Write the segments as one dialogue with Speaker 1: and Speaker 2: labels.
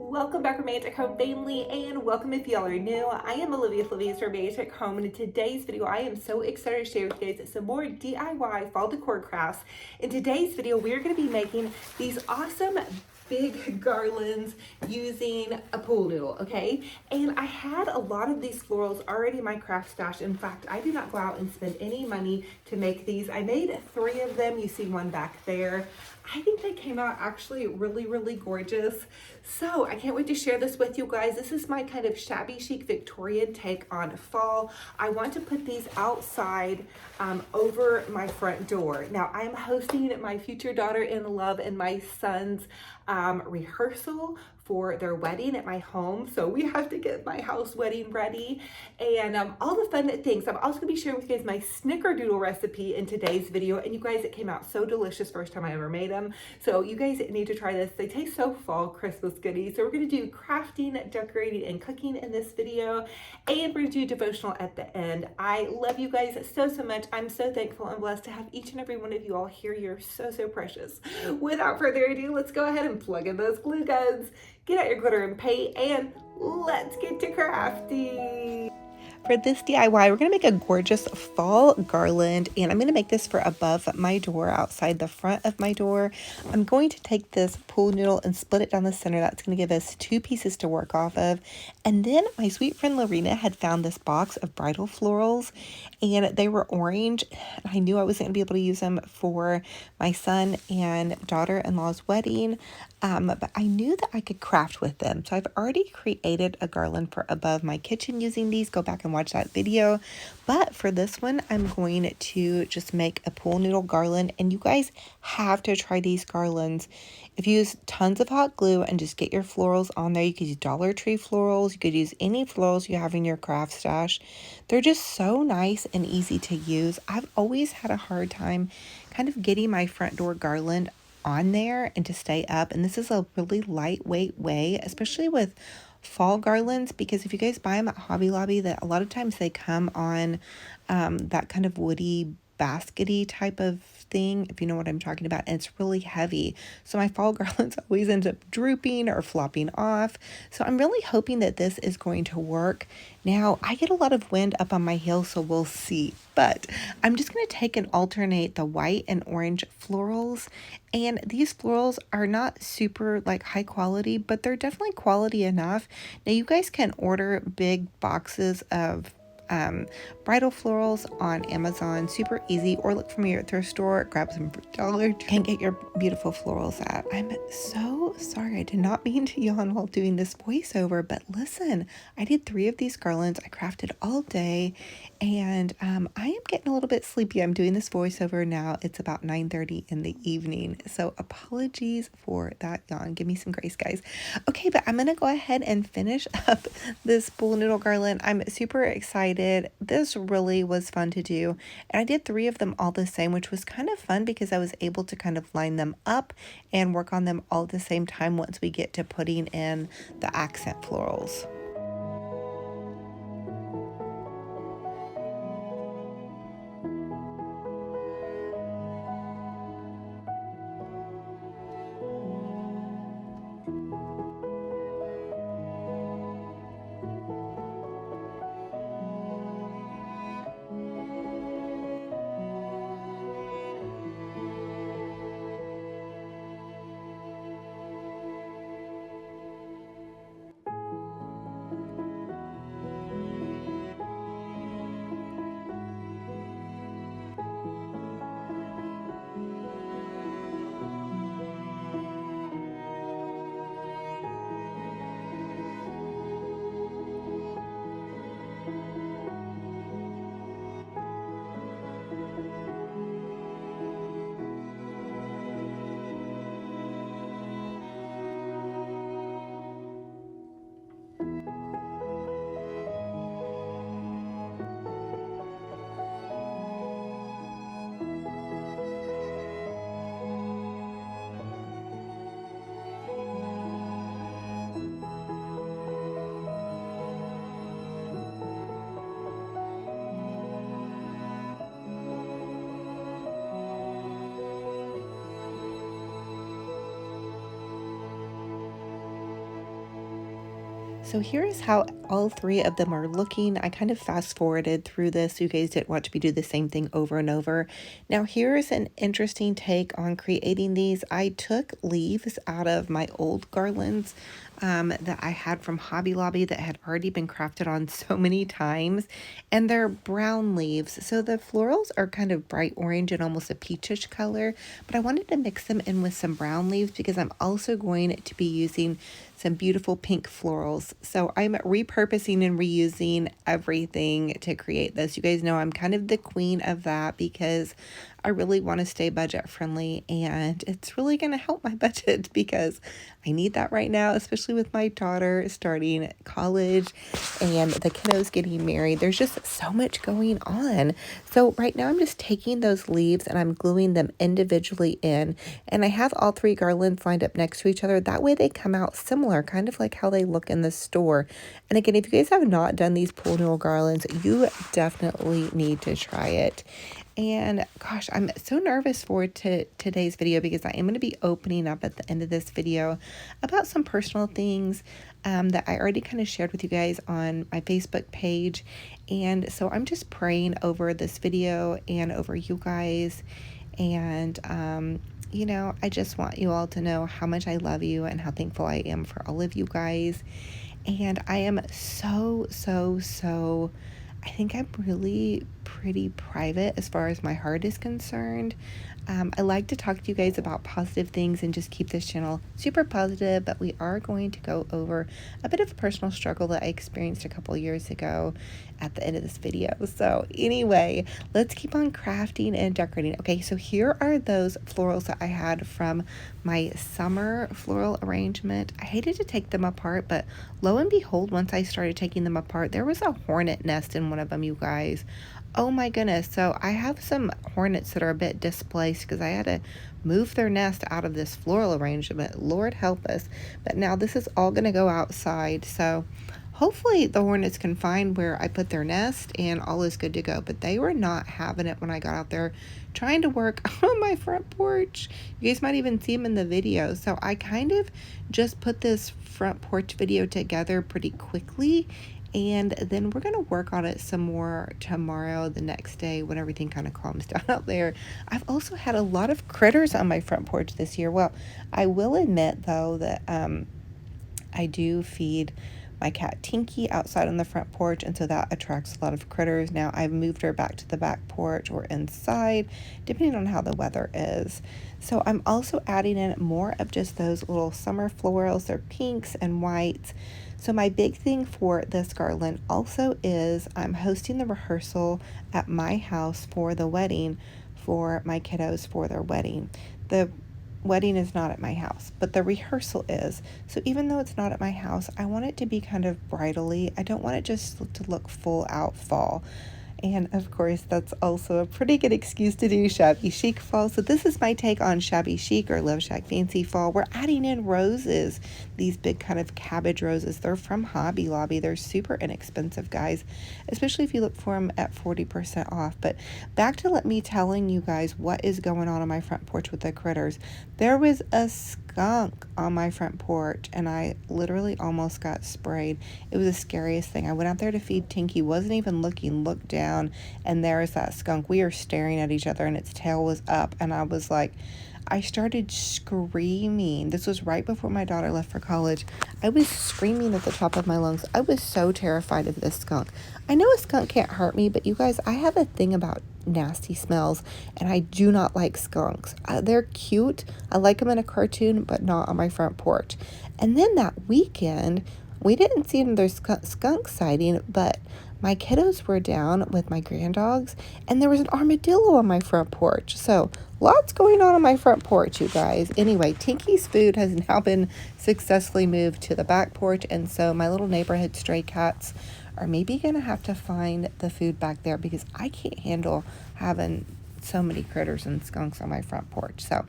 Speaker 1: Welcome back, Romantic Home family, and welcome if y'all are new. I am Olivias from Romantic Home, and in today's video, I am so excited to share with you guys some more DIY fall decor crafts. In today's video, we're going to be making these awesome big garlands using a pool noodle, okay? And I had a lot of these florals already in my craft stash. In fact, I did not go out and spend any money to make these. I made 3 of them. You see one back there. I think they came out actually really gorgeous. So I can't wait to share this with you guys. This is my kind of shabby chic Victorian take on fall. I want to put these outside over my front door. Now I'm hosting my future daughter-in-law and my son's rehearsal for their wedding at my home. So we have to get my house wedding ready and all the fun things. I'm also gonna be sharing with you guys my snickerdoodle recipe in today's video. And you guys, it came out so delicious first time I ever made them. So you guys need to try this. They taste so fall Christmas goodies. So we're gonna do crafting, decorating, and cooking in this video. And we're gonna do devotional at the end. I love you guys so much. I'm so thankful and blessed to have each and every one of you all here. You're so precious. Without further ado, let's go ahead and plug in those glue guns. Get out your glitter and paint, and let's get to crafting. For this DIY, we're going to make a gorgeous fall garland, and I'm going to make this for above my door, outside the front of my door. I'm going to take this pool noodle and split it down the center. That's going to give us 2 pieces to work off of. And then my sweet friend Lorena had found this box of bridal florals, and they were orange. I knew I wasn't going to be able to use them for my son and daughter-in-law's wedding, but I knew that I could craft with them. So I've already created a garland for above my kitchen using these. Go back and watch that video. But for this one, I'm going to just make a pool noodle garland, and you guys have to try these garlands. If you use tons of hot glue and just get your florals on there, you could use Dollar Tree florals, you could use any florals you have in your craft stash. They're just so nice and easy to use. I've always had a hard time kind of getting my front door garland on there and to stay up, and this is a really lightweight way, especially with fall garlands, because if you guys buy them at Hobby Lobby, that a lot of times they come on that kind of woody baskety type of thing, if you know what I'm talking about, and it's really heavy. So my fall garlands always end up drooping or flopping off. So I'm really hoping that this is going to work. Now I get a lot of wind up on my hill, so we'll see. But I'm just going to take and alternate the white and orange florals. And these florals are not super like high quality, but they're definitely quality enough. Now you guys can order big boxes of bridal florals on Amazon, super easy, or look for me at thrift store, grab some Dollar Tree and get your beautiful florals at. I'm so sorry, I did not mean to yawn while doing this voiceover, but listen, I did 3 of these garlands. I crafted all day, and I am getting a little bit sleepy. I'm doing this voiceover now. It's about 9:30 in the evening, so apologies for that yawn. Give me some grace, guys. Okay, but I'm gonna go ahead and finish up this pool noodle garland. I'm super excited. This really was fun to do, and I did 3 of them all the same, which was kind of fun because I was able to kind of line them up and work on them all at the same time once we get to putting in the accent florals. So here's how all three of them are looking. I kind of fast forwarded through this so you guys didn't watch me do the same thing over and over. Now here's an interesting take on creating these. I took leaves out of my old garlands that I had from Hobby Lobby that had already been crafted on so many times, and they're brown leaves. So the florals are kind of bright orange and almost a peachish color, but I wanted to mix them in with some brown leaves because I'm also going to be using some beautiful pink florals. So I'm repurposing and reusing everything to create this. You guys know I'm kind of the queen of that because I really want to stay budget friendly, and it's really going to help my budget because I need that right now, especially with my daughter starting college and the kiddos getting married. There's just so much going on. So right now I'm just taking those leaves and I'm gluing them individually in, and I have all three garlands lined up next to each other. That way they come out similar, kind of like how they look in the store. And again, if you guys have not done these pool noodle garlands, you definitely need to try it. And gosh, I'm so nervous for today's video because I am going to be opening up at the end of this video about some personal things that I already kind of shared with you guys on my Facebook page. And so I'm just praying over this video and over you guys. And, you know, I just want you all to know how much I love you and how thankful I am for all of you guys. And I am so I think I'm really pretty private as far as my heart is concerned. I like to talk to you guys about positive things and just keep this channel super positive, but we are going to go over a bit of a personal struggle that I experienced a couple years ago at the end of this video. So anyway, let's keep on crafting and decorating. Okay, so here are those florals that I had from my summer floral arrangement. I hated to take them apart, but lo and behold, once I started taking them apart, there was a hornet nest in one of them, you guys. Oh my goodness. So I have some hornets that are a bit displaced because I had to move their nest out of this floral arrangement. Lord help us. But now this is all going to go outside. So hopefully the hornets can find where I put their nest and all is good to go. But they were not having it when I got out there trying to work on my front porch. You guys might even see them in the video. So I kind of just put this front porch video together pretty quickly. And then we're going to work on it some more tomorrow, the next day, when everything kind of calms down out there. I've also had a lot of critters on my front porch this year. Well, I will admit, though, that I do feed my cat Tinky outside on the front porch, and so that attracts a lot of critters. Now I've moved her back to the back porch or inside, depending on how the weather is. So I'm also adding in more of just those little summer florals. They're pinks and whites. So my big thing for this garland also is I'm hosting the rehearsal at my house for the wedding for my kiddos for their wedding. The wedding is not at my house, but the rehearsal is. So even though it's not at my house, I want it to be kind of bridally. I don't want it just to look full out fall. And of course, that's also a pretty good excuse to do shabby chic fall. So this is my take on shabby chic or Love Shack fancy fall. We're adding in roses, these big kind of cabbage roses. They're from Hobby Lobby. They're super inexpensive, guys, especially if you look for them at 40% off. But back to let me telling you guys what is going on my front porch with the critters. There was a skunk on my front porch and I literally almost got sprayed. It was the scariest thing. I went out there to feed Tinky, wasn't even looking, looked down, and there is that skunk. We are staring at each other and its tail was up, and I was like, I started screaming. This was right before my daughter left for college. I was screaming at the top of my lungs. I was so terrified of this skunk. I know a skunk can't hurt me, but you guys, I have a thing about nasty smells, and I do not like skunks. They're cute. I like them in a cartoon, but not on my front porch. And then that weekend, we didn't see another skunk sighting, but my kiddos were down with my granddogs, and there was an armadillo on my front porch. So lots going on my front porch, you guys. Anyway, Tinky's food has now been successfully moved to the back porch, and so my little neighborhood stray cats are maybe going to have to find the food back there because I can't handle having so many critters and skunks on my front porch. So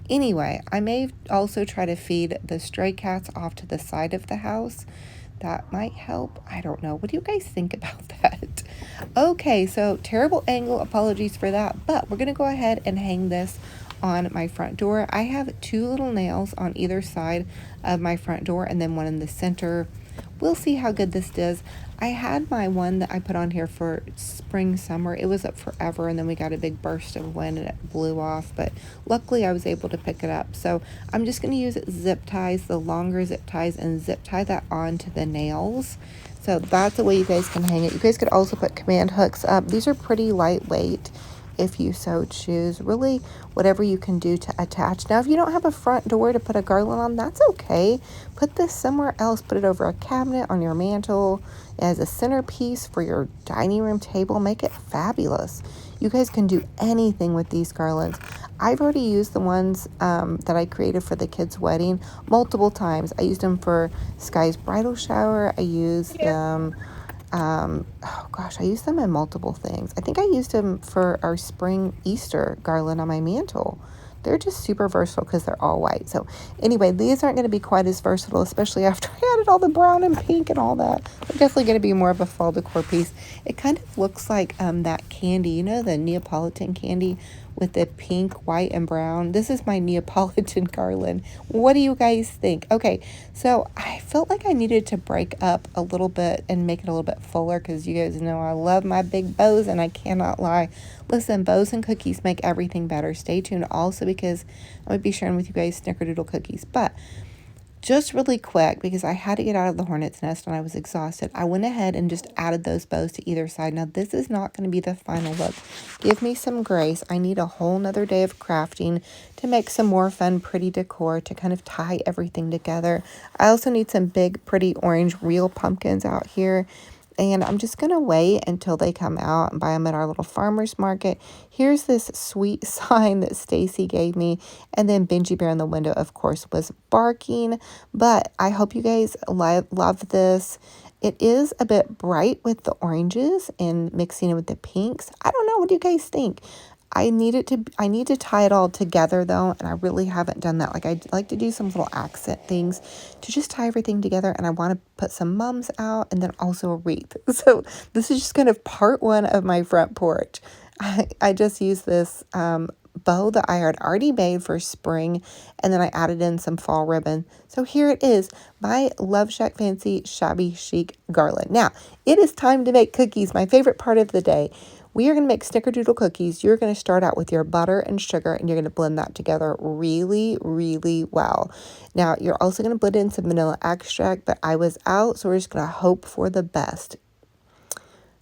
Speaker 1: anyway, I may also try to feed the stray cats off to the side of the house. That might help. I don't know. What do you guys think about that? Okay, so terrible angle. Apologies for that. But we're going to go ahead and hang this on my front door. I have two little nails on either side of my front door and then one in the center. We'll see how good this does. I had my one that I put on here for spring, summer. It was up forever, and then we got a big burst of wind and it blew off. But luckily, I was able to pick it up. So I'm just going to use zip ties, the longer zip ties, and zip tie that onto the nails. So that's the way you guys can hang it. You guys could also put command hooks up. These are pretty lightweight if you so choose. Really, whatever you can do to attach. Now, if you don't have a front door to put a garland on, that's okay. Put this somewhere else. Put it over a cabinet on your mantle as a centerpiece for your dining room table. Make it fabulous. You guys can do anything with these garlands. I've already used the ones that I created for the kids' wedding multiple times. I used them for Sky's bridal shower. I used them, oh gosh, I used them in multiple things. I think I used them for our spring Easter garland on my mantle. They're just super versatile because they're all white. So anyway, these aren't going to be quite as versatile, especially after I added all the brown and pink and all that. They're definitely going to be more of a fall decor piece. It kind of looks like that candy, you know, the Neapolitan candy with the pink, white, and brown. This is my Neapolitan garland. What do you guys think? Okay, so I felt like I needed to break up a little bit and make it a little bit fuller because you guys know I love my big bows and I cannot lie. Listen, bows and cookies make everything better. Stay tuned also because I'm going to be sharing with you guys snickerdoodle cookies. But just really quick, because I had to get out of the hornet's nest and I was exhausted, I went ahead and just added those bows to either side. Now, this is not going to be the final look. Give me some grace. I need a whole nother day of crafting to make some more fun, pretty decor to kind of tie everything together. I also need some big, pretty orange real pumpkins out here. And I'm just going to wait until they come out and buy them at our little farmer's market. Here's this sweet sign that Stacy gave me. And then Benji Bear in the window, of course, was barking. But I hope you guys love this. It is a bit bright with the oranges and mixing it with the pinks. I don't know. What do you guys think? I need to tie it all together though, and I really haven't done that. Like I like to do some little accent things to just tie everything together, and I want to put some mums out and then also a wreath. So this is just kind of part one of my front porch. I just used this bow that I had already made for spring, and then I added in some fall ribbon. So here it is, my Love Shack Fancy Shabby Chic garland. Now, it is time to make cookies, my favorite part of the day. We are going to make snickerdoodle cookies. You're going to start out with your butter and sugar, and you're going to blend that together really, really well. Now, you're also going to blend in some vanilla extract, but I was out, so we're just going to hope for the best.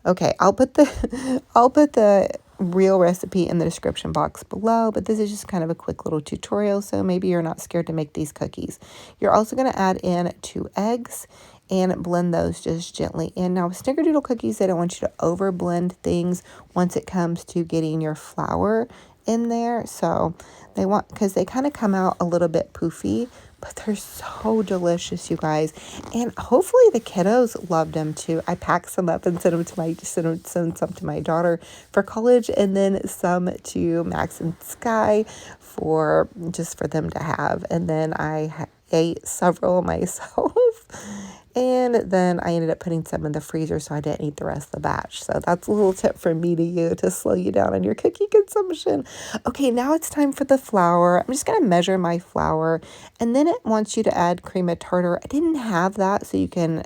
Speaker 1: Okay, I'll put the real recipe in the description box below, but this is just kind of a quick little tutorial, so maybe you're not scared to make these cookies. You're also going to add in 2 eggs and blend those just gently in. Now, with snickerdoodle cookies, they don't want you to over blend things once it comes to getting your flour in there. So they want, because they kind of come out a little bit poofy, but they're so delicious, you guys. And hopefully the kiddos loved them too. I packed some up and sent some to my daughter for college, and then some to Max and Sky for them to have. And then I ate several myself. And then I ended up putting some in the freezer, so I didn't eat the rest of the batch. So that's a little tip from me to you to slow you down on your cookie consumption. Okay, now it's time for the flour. I'm just going to measure my flour. And then it wants you to add cream of tartar. I didn't have that, so you can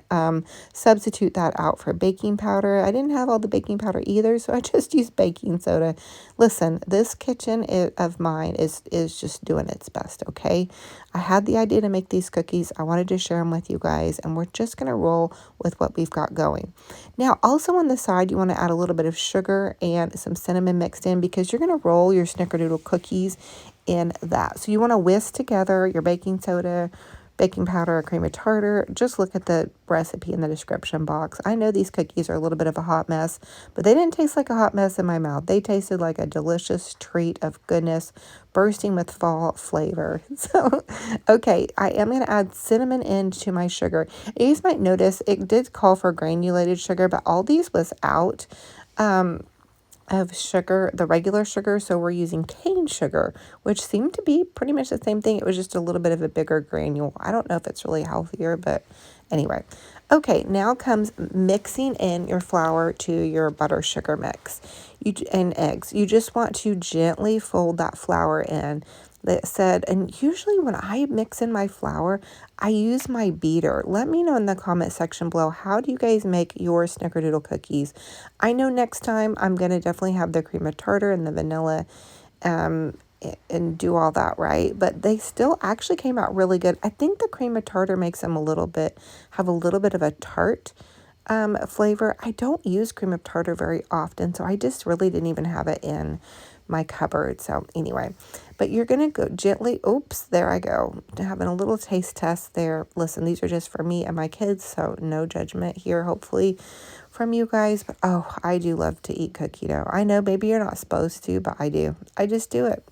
Speaker 1: substitute that out for baking powder. I didn't have all the baking powder either, so I just used baking soda. Listen, this kitchen of mine is just doing its best, okay? I had the idea to make these cookies. I wanted to share them with you guys, and we're just going to roll with what we've got going. Now, also on the side, you want to add a little bit of sugar and some cinnamon mixed in because you're going to roll your snickerdoodle cookies in that. So you want to whisk together your baking soda, baking powder, cream of tartar. Just look at the recipe in the description box. I know these cookies are a little bit of a hot mess, but they didn't taste like a hot mess in my mouth. They tasted like a delicious treat of goodness, bursting with fall flavor. So, okay, I am going to add cinnamon into my sugar. You guys might notice it did call for granulated sugar, but all these was out of sugar, the regular sugar, so we're using cane sugar, which seemed to be pretty much the same thing. It was just a little bit of a bigger granule. I don't know if it's really healthier, but anyway. Okay, now comes mixing in your flour to your butter sugar mix and eggs. You just want to gently fold that flour in.
Speaker 2: that said, and usually when I mix in my flour, I use my beater. Let me know in the comment section below, how do you guys make your snickerdoodle cookies? I know next time I'm going to definitely have the cream of tartar and the vanilla and do all that right, but they still actually came out really good. I think the cream of tartar makes them have a little bit of a tart flavor. I don't use cream of tartar very often, so I just really didn't even have it in my cupboard. So anyway, but you're going to go gently. Oops, there I go. Having a little taste test there. Listen, these are just for me and my kids, so no judgment here, hopefully, from you guys. But oh, I do love to eat cookie dough. I know maybe you're not supposed to, but I do. I just do it.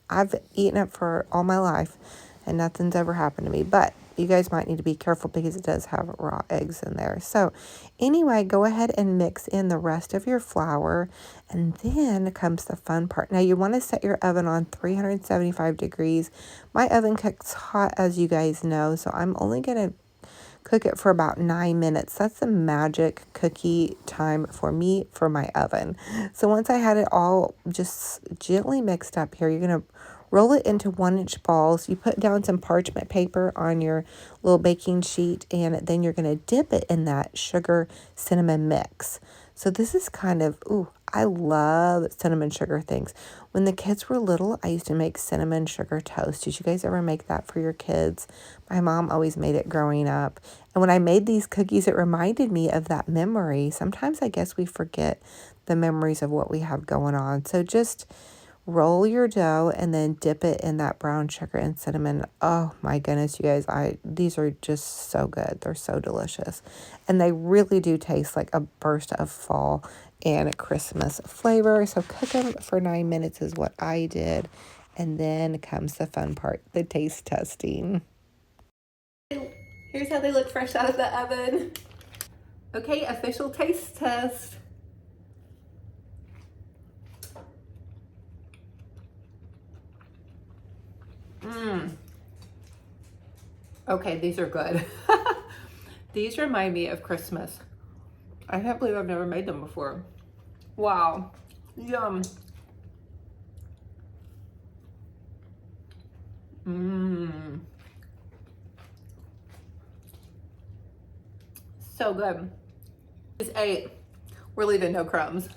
Speaker 2: I've eaten it for all my life and nothing's ever happened to me. But you guys might need to be careful because it does have raw eggs in there. So anyway, go ahead and mix in the rest of your flour. And then comes the fun part. Now you want to set your oven on 375 degrees. My oven cooks hot, as you guys know. So I'm only going to cook it for about 9 minutes. That's the magic cookie time for me for my oven. So once I had it all just gently mixed up here, you're going to roll it into 1-inch balls. You put down some parchment paper on your little baking sheet, and then you're going to dip it in that sugar cinnamon mix. So this is kind of, ooh, I love cinnamon sugar things. When the kids were little, I used to make cinnamon sugar toast. Did you guys ever make that for your kids? My mom always made it growing up. And when I made these cookies, it reminded me of that memory. Sometimes I guess we forget the memories of what we have going on. So just roll your dough and then dip it in that brown sugar and cinnamon. Oh my goodness, you guys, these are just so good. They're so delicious. And they really do taste like a burst of fall and Christmas flavor. So cook them for 9 minutes is what I did. And then comes the fun part, the taste testing.
Speaker 1: Here's how they look fresh out of the oven. Okay, official taste test. Okay, these are good. These remind me of Christmas. I can't believe I've never made them before. Wow. Yum. Mmm. So good. It's 8. We're leaving no crumbs.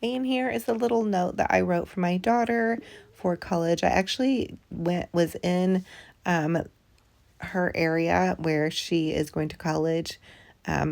Speaker 2: And here is a little note that I wrote for my daughter for college. I actually was in her area where she is going to college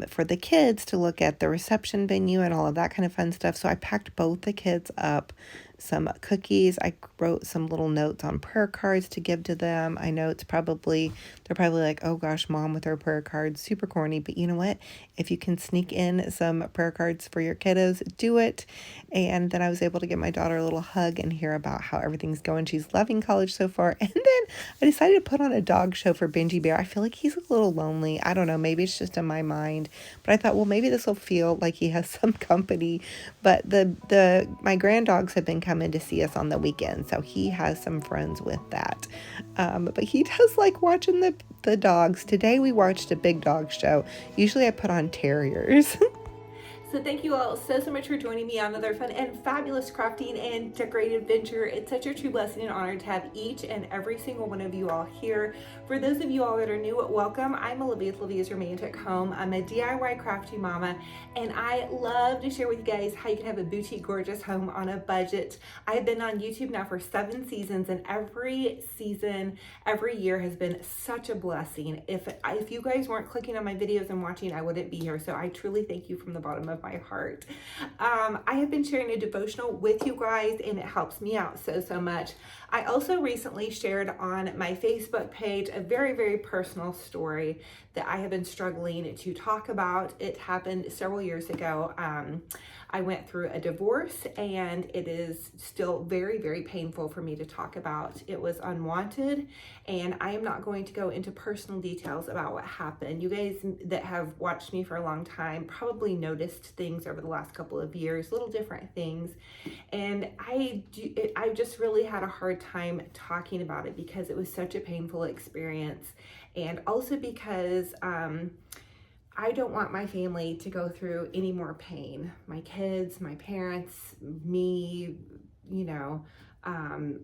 Speaker 2: for the kids to look at the reception venue and all of that kind of fun stuff. So I packed both the kids up some cookies. I wrote some little notes on prayer cards to give to them. I know they're probably like, oh gosh, mom with her prayer cards, super corny. But you know what? If you can sneak in some prayer cards for your kiddos, do it. And then I was able to give my daughter a little hug and hear about how everything's going. She's loving college so far. And then I decided to put on a dog show for Benji Bear. I feel like he's a little lonely. I don't know. Maybe it's just in my mind. But I thought, well, maybe this will feel like he has some company. But my grand dogs have been coming to see us on the weekend, so he has some friends with that. But he does like watching the dogs. Today we watched a big dog show. Usually I put on terriers.
Speaker 1: So thank you all so much for joining me on another fun and fabulous crafting and decorating adventure. It's such a true blessing and honor to have each and every single one of you all here. For those of you all that are new, welcome. I'm Olivia's Romantic Home. I'm a DIY crafty mama, and I love to share with you guys how you can have a boutique gorgeous home on a budget. I've been on YouTube now for 7 seasons, and every season, every year has been such a blessing. If you guys weren't clicking on my videos and watching, I wouldn't be here. So I truly thank you from the bottom of my heart. I have been sharing a devotional with you guys, and it helps me out so much. I also recently shared on my Facebook page a very personal story that I have been struggling to talk about. It happened several years ago. I went through a divorce, and it is still very painful for me to talk about. It was unwanted, and I am not going to go into personal details about what happened. You guys that have watched me for a long time probably noticed things over the last couple of years, little different things, and I just really had a hard time talking about it because it was such a painful experience, and also because I don't want my family to go through any more pain. My kids, my parents, me, you know,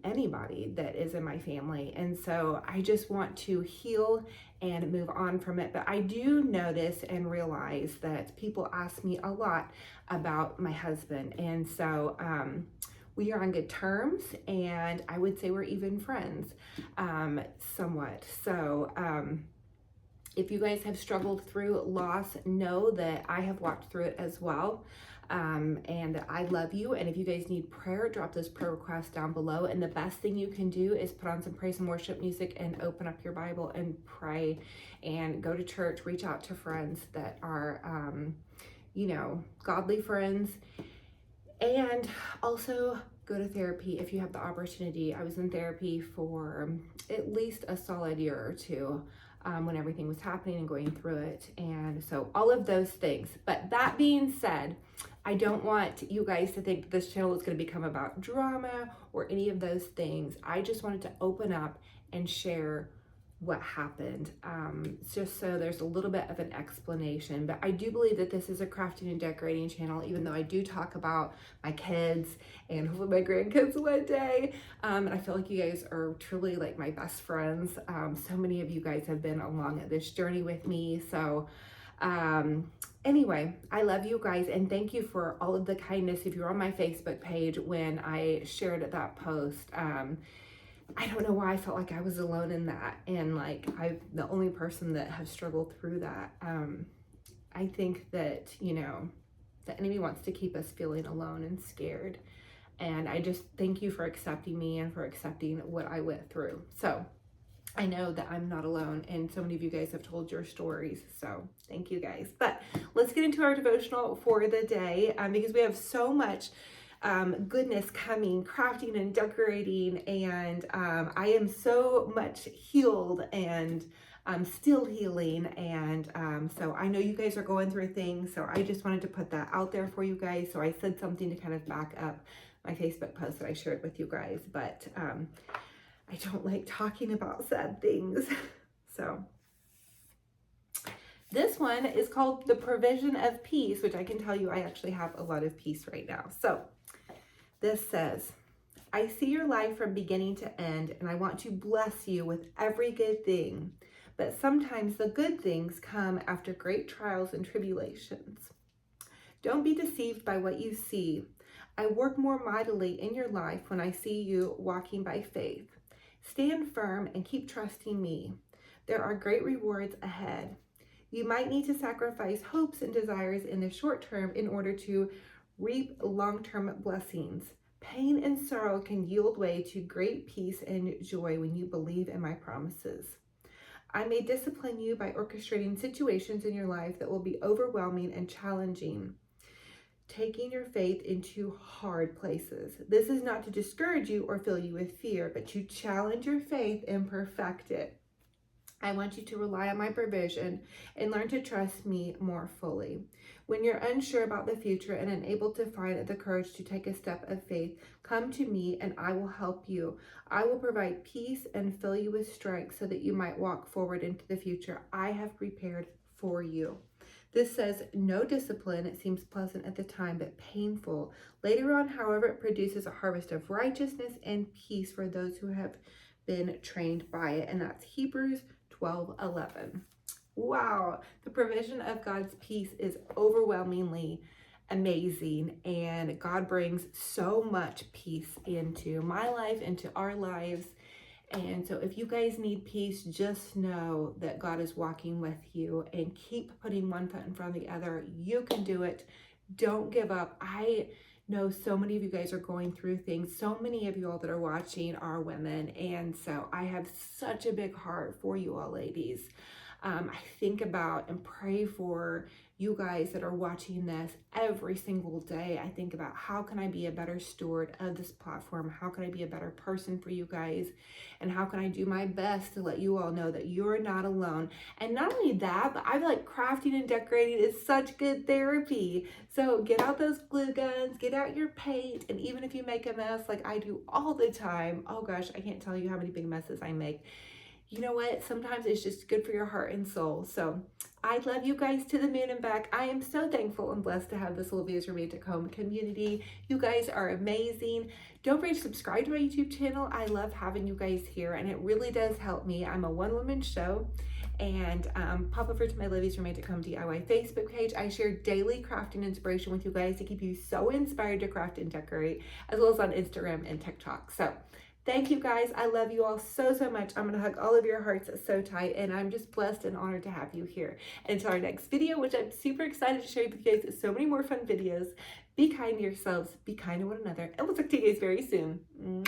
Speaker 1: anybody that is in my family. And so I just want to heal and move on from it. But I do notice and realize that people ask me a lot about my husband. And so we are on good terms, and I would say we're even friends, somewhat. So, if you guys have struggled through loss, know that I have walked through it as well. And I love you. And if you guys need prayer, drop those prayer requests down below. And the best thing you can do is put on some praise and worship music and open up your Bible and pray and go to church, reach out to friends that are, you know, godly friends. And also go to therapy if you have the opportunity. I was in therapy for at least a solid year or two. When everything was happening and going through it. And so all of those things. But that being said, I don't want you guys to think this channel is going to become about drama or any of those things. I just wanted to open up and share what happened, just so there's a little bit of an explanation. But I do believe that this is a crafting and decorating channel, even though I do talk about my kids and hopefully my grandkids one day. And I feel like you guys are truly like my best friends. So many of you guys have been along this journey with me. So anyway, I love you guys, and thank you for all of the kindness. If you're on my Facebook page when I shared that post, I don't know why I felt like I was alone in that, and like I'm the only person that has struggled through that. I think that, you know, the enemy wants to keep us feeling alone and scared, and I just thank you for accepting me and for accepting what I went through. So I know that I'm not alone, and so many of you guys have told your stories, so thank you guys. But let's get into our devotional for the day, because we have so much goodness coming, crafting and decorating, and I am so much healed, and I'm still healing, and so I know you guys are going through things, so I just wanted to put that out there for you guys. So I said something to kind of back up my Facebook post that I shared with you guys, but I don't like talking about sad things. So this one is called The Provision of Peace, which I can tell you I actually have a lot of peace right now. So this says, I see your life from beginning to end, and I want to bless you with every good thing. But sometimes the good things come after great trials and tribulations. Don't be deceived by what you see. I work more mightily in your life when I see you walking by faith. Stand firm and keep trusting me. There are great rewards ahead. You might need to sacrifice hopes and desires in the short term in order to reap long-term blessings. Pain and sorrow can yield way to great peace and joy when you believe in my promises. I may discipline you by orchestrating situations in your life that will be overwhelming and challenging, taking your faith into hard places. This is not to discourage you or fill you with fear, but to challenge your faith and perfect it. I want you to rely on my provision and learn to trust me more fully. When you're unsure about the future and unable to find the courage to take a step of faith, come to me and I will help you. I will provide peace and fill you with strength so that you might walk forward into the future I have prepared for you. This says, no discipline, it seems pleasant at the time, but painful. Later on, however, it produces a harvest of righteousness and peace for those who have been trained by it. And that's Hebrews 12:11. Wow, the provision of God's peace is overwhelmingly amazing, and God brings so much peace into my life, into our lives. And so if you guys need peace, just know that God is walking with you, and keep putting one foot in front of the other. You can do it. Don't give up. I know so many of you guys are going through things. So many of you all that are watching are women. And so I have such a big heart for you all ladies. I think about and pray for you guys that are watching this every single day. I think about, how can I be a better steward of this platform? How can I be a better person for you guys? And how can I do my best to let you all know that you're not alone? And not only that, but I feel like crafting and decorating is such good therapy. So get out those glue guns, get out your paint, and even if you make a mess like I do all the time, oh gosh, I can't tell you how many big messes I make. You know what? Sometimes it's just good for your heart and soul. So I love you guys to the moon and back. I am so thankful and blessed to have this Olivia's Romantic Home community. You guys are amazing. Don't forget to subscribe to my YouTube channel. I love having you guys here, and it really does help me. I'm a one-woman show, and pop over to my Olivia's Romantic Home DIY Facebook page. I share daily crafting inspiration with you guys to keep you so inspired to craft and decorate, as well as on Instagram and TikTok. So thank you guys. I love you all so, so much. I'm going to hug all of your hearts so tight, and I'm just blessed and honored to have you here. And until our next video, which I'm super excited to share with you guys so many more fun videos, be kind to yourselves, be kind to one another, and we'll talk to you guys very soon.